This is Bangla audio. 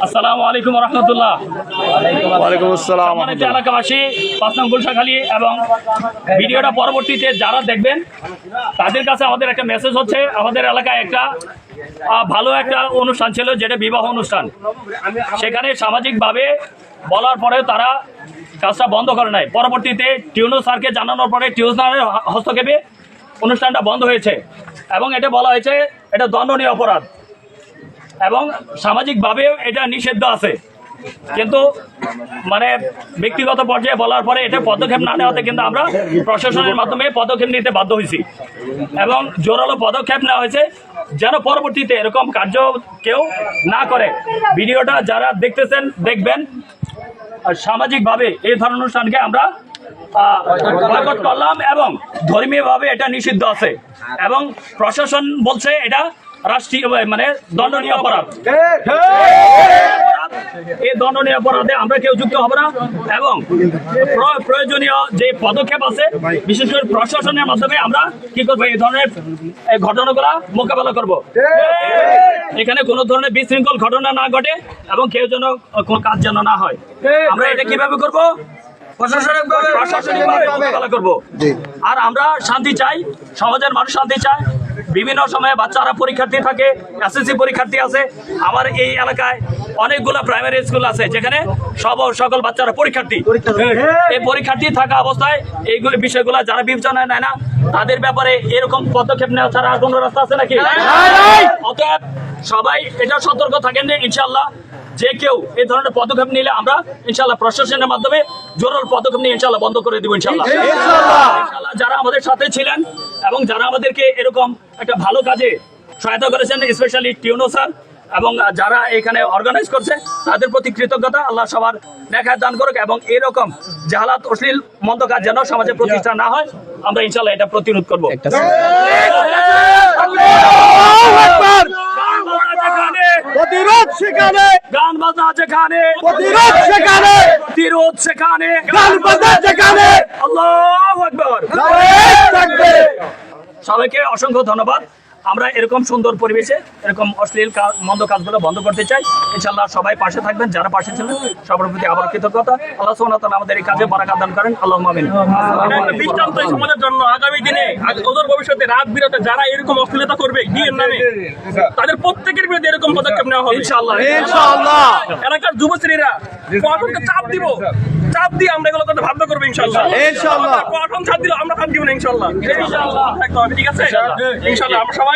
আসসালামু আলাইকুম রহমতুল্লাহ। ওয়ালাইকুম আসসালাম। এলাকাবাসী 5 নং গুলশাখালী এবং ভিডিওটা পরবর্তীতে যারা দেখবেন তাদের কাছে আমাদের একটা মেসেজ হচ্ছে, আমাদের এলাকায় একটা ভালো একটা অনুষ্ঠান ছিল যেটা বিবাহ অনুষ্ঠান। সেখানে সামাজিকভাবে বলার পরে তারা কাজটা বন্ধ করে নাই। পরবর্তীতে টিউনো স্যারকে জানানোর পরে টিউনো স্যারের হস্তক্ষেপে অনুষ্ঠানটা বন্ধ হয়েছে এবং এটা বলা হয়েছে এটা দণ্ডনীয় অপরাধ এবং সামাজিকভাবেও এটা নিষিদ্ধ আছে। কিন্তু মানে ব্যক্তিগত পর্যায়ে বলার পরে এটা পদক্ষেপ না নেওয়াতে কিন্তু আমরা প্রশাসনের মাধ্যমে পদক্ষেপ নিতে বাধ্য হয়েছি এবং জোরালো পদক্ষেপ নেওয়া হয়েছে যেন পরবর্তীতে এরকম কার্য কেউ না করে। ভিডিওটা যারা দেখতেছেন দেখবেন, সামাজিকভাবে এই ধরনের অনুষ্ঠানকে আমরা বয়কট করলাম এবং ধর্মীয়ভাবে এটা নিষিদ্ধ আছে এবং প্রশাসন বলছে এটা রাষ্ট্রীয় মানে দণ্ডনীয় অপরাধ। এই দণ্ডনীয় অপরাধে আমরা কেউ যুক্ত হব না এবং প্রয়োজনীয় যে পদক্ষেপ আছে বিশেষ করে প্রশাসনের মাধ্যমে আমরা কি করবো, এই ধরনের ঘটনাগুলা মোকাবেলা করব। এখানে কোনো ধরনের বিশৃঙ্খল ঘটনা না ঘটে এবং কেউ যেন কোনো কাজ যেন না হয়। আমরা এটা কিভাবে করব? প্রশাসনিকভাবে মোকাবেলা করব। আর আমরা শান্তি চাই, সমাজের মানুষ শান্তি চায়। বিভিন্ন সময়ে বাচ্চারা পরীক্ষার্থী থাকে, এসএসসি পরীক্ষার্থী আছে। আমার এই এলাকায় অনেকগুলো প্রাইমারি স্কুল আছে যেখানে সকল বাচ্চারা পরীক্ষার্থী। এই পরীক্ষার্থী থাকা অবস্থায় এইগুলো বিষয়গুলো যারা বিবেচনায় নেয় না তাদের ব্যাপারে এরকম পদক্ষেপ নেওয়া ছাড়া আর কোনো রাস্তা আছে নাকি? অতএব সবাই এটা সতর্ক থাকেন যে ইনশাল্লাহ যে কেউ এই ধরনের পদক্ষেপ নিলে আমরা ইনশাল্লাহ প্রশাসনের মাধ্যমে জোরালো পদক্ষেপ নিয়ে ইনশাল্লাহ বন্ধ করে দিব ইনশাল্লাহ। যারা আমাদের সাথে ছিলেন এবং যারা আমাদেরকে এরকম একটা ভালো কাজে সহায়তা করেছেন, স্পেশালি টিউনো স্যার এবং যারা এখানে অর্গানাইজ করছে তাদের প্রতি কৃতজ্ঞতা। আল্লাহ সবার নেখায় দান করুক এবং এরকম জাহালাত অশ্লীল মন্দ কাজ যেন সমাজে প্রতিষ্ঠা না হয় আমরা ইনশাল্লাহ এটা প্রতিরোধ করবো। প্রতিরোধ সেখানে, গান বাজনা যেখানে, প্রতিরোধ সেখানে, প্রতিরোধ সেখানে, গান বাজনা যেখানে। আল্লাহু আকবার। সবাইকে অসংখ্য ধন্যবাদ। আমরা এরকম সুন্দর পরিবেশে এরকম অশ্লীল মন্দ কাজগুলো বন্ধ করতে চাই। ইনশাআল্লাহ সবাই পাশে থাকবেন, যারা পাশে ছিলেন সবার প্রতি আবার কৃতজ্ঞতা। আল্লাহ সুবহানাহু ওয়া তাআলা আমাদের এই কাজে বারাকাত দান করেন। আল্লাহুম্মা আমিন। দৃষ্টান্ত সমাজের জন্য আগামী দিনে অদূর ভবিষ্যতে রাত বিরতে যারা এরকম অশ্লীলতা করবে বিয়ের নামে তাদের প্রত্যেকের বিরুদ্ধে এরকম পদক্ষেপ নেওয়া হবে ইনশাআল্লাহ। ইনশাআল্লাহ এলাকার যুবশ্রীরা প্রশাসনকে চাপ দিয়ে আমরা এগুলো করতে বাধ্য করবো ইনশাআল্লাহ। ইনশাআল্লাহ প্রশাসন চাপ দিলে আমরা থাকবো না ইনশাআল্লাহ। ঠিক আছে ইনশাআল্লাহ। আমরা সবাই